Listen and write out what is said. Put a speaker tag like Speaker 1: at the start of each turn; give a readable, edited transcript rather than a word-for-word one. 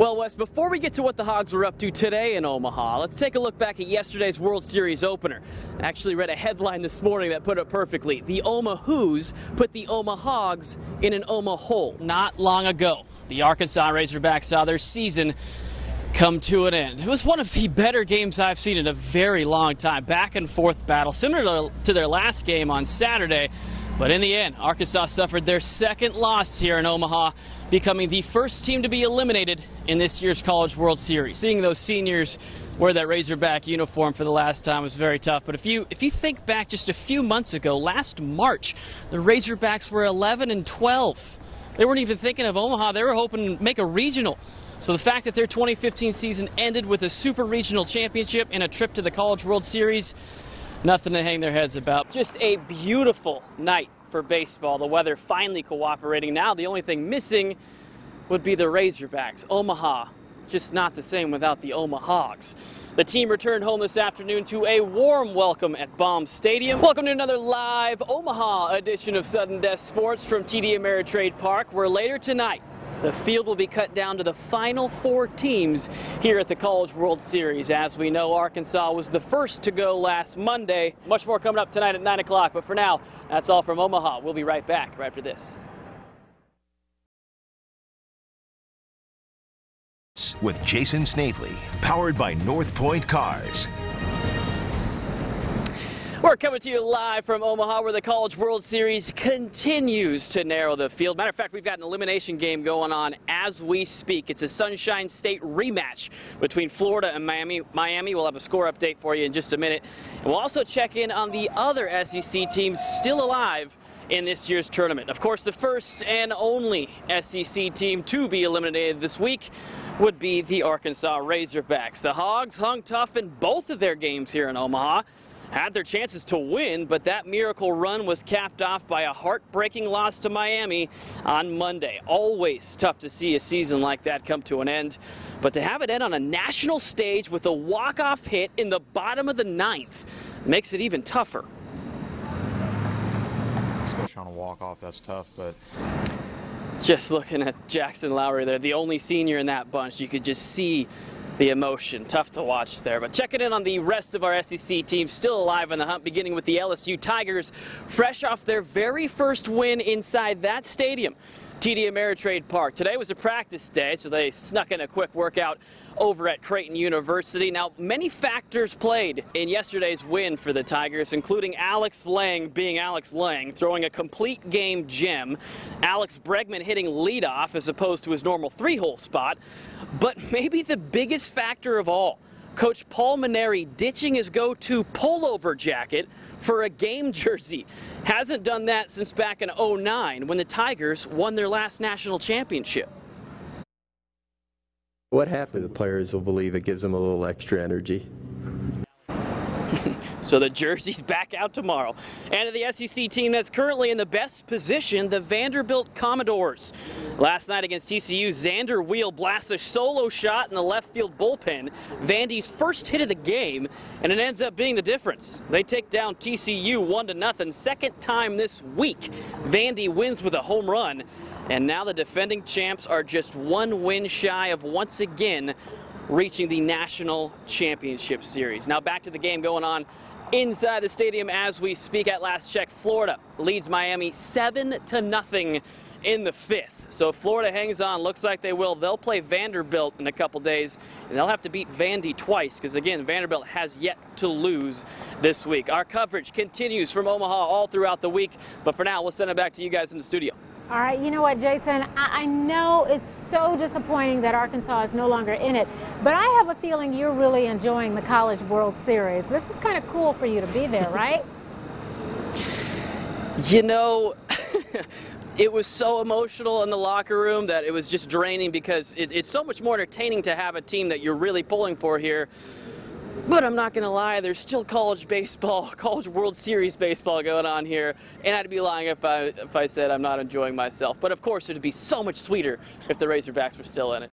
Speaker 1: Well, Wes, before we get to what the Hogs were up to today in Omaha, let's take a look back at yesterday's World Series opener. I actually read a headline this morning that put it perfectly. The Omahoos put the Omahogs in an Omaha hole. Not long ago, the Arkansas Razorbacks saw their season come to an end. It was one of the better games I've seen in a very long time. Back and forth battle, similar to their last game on Saturday. But in the end, Arkansas suffered their second loss here in Omaha, becoming the first team to be eliminated in this year's College World Series. Seeing those seniors wear that Razorback uniform for the last time was very tough. But if you think back just a few months ago, last March, the Razorbacks were 11-12. They weren't even thinking of Omaha. They were hoping to make a regional. So the fact that their 2015 season ended with a super regional championship and a trip to the College World Series, nothing to hang their heads about. Just a beautiful night for baseball. The weather finally cooperating. Now the only thing missing would be the Razorbacks. Omaha, just not the same without the Omahogs. The team returned home this afternoon to a warm welcome at Baum Stadium. Welcome to another live Omaha edition of Sudden Death Sports from TD Ameritrade Park, where later tonight the field will be cut down to the final 4 teams here at the College World Series. As we know, Arkansas was the first to go last Monday. Much more coming up tonight at 9 o'clock, but for now, that's all from Omaha. We'll be right back right after this.
Speaker 2: With Jason Snavely, powered by North Point Cars.
Speaker 1: We're coming to you live from Omaha, where the College World Series continues to narrow the field. Matter of fact, we've got an elimination game going on as we speak. It's a Sunshine State rematch between Florida and Miami. We'll have a score update for you in just a minute. And we'll also check in on the other SEC teams still alive in this year's tournament. Of course, the first and only SEC team to be eliminated this week would be the Arkansas Razorbacks. The Hogs hung tough in both of their games here in Omaha. Had their chances to win, but that miracle run was capped off by a heartbreaking loss to Miami on Monday. Always tough to see a season like that come to an end, but to have it end on a national stage with a walk-off hit in the bottom of the 9th makes it even tougher.
Speaker 3: Especially on a walk-off, that's tough, but
Speaker 1: just looking at Jackson Lowry there, the only senior in that bunch, you could just see the emotion. Tough to watch there. But checking in on the rest of our SEC teams still alive in the hunt, beginning with the LSU Tigers, fresh off their very first win inside that stadium, TD Ameritrade Park. Today was a practice day, so they snuck in a quick workout over at Creighton University. Now, many factors played in yesterday's win for the Tigers, including Alex Lang being Alex Lang, throwing a complete game gem, Alex Bregman hitting leadoff as opposed to his normal 3-hole spot. But maybe the biggest factor of all, Coach Paul Maneri ditching his go-to pullover jacket for a game jersey. Hasn't done that since back in '09 when the Tigers won their last national championship.
Speaker 4: What happened? The players will believe it gives them a little extra energy.
Speaker 1: So the jersey's back out tomorrow. And to the SEC team that's currently in the best position, the Vanderbilt Commodores. Last night against TCU, Xander Wheel blasts a solo shot in the left field bullpen, Vandy's first hit of the game, and it ends up being the difference. They take down TCU 1-0, second time this week. Vandy wins with a home run, and now the defending champs are just one win shy of once again reaching the National Championship Series. Now back to the game going on inside the stadium as we speak. At last check, Florida leads Miami 7-0 in the 5th. So if Florida hangs on, looks like they will, they'll play Vanderbilt in a couple days, and they'll have to beat Vandy twice because, again, Vanderbilt has yet to lose this week. Our coverage continues from Omaha all throughout the week, but for now, we'll send it back to you guys in the studio.
Speaker 5: All right, you know what, Jason, I know it's so disappointing that Arkansas is no longer in it, but I have a feeling you're really enjoying the College World Series. This is kind of cool for you to be there, right?
Speaker 1: You know, it was so emotional in the locker room that it was just draining because it's so much more entertaining to have a team that you're really pulling for here. But I'm not going to lie, there's still college baseball, College World Series baseball going on here, and I'd be lying if I said I'm not enjoying myself. But of course, it would be so much sweeter if the Razorbacks were still in it.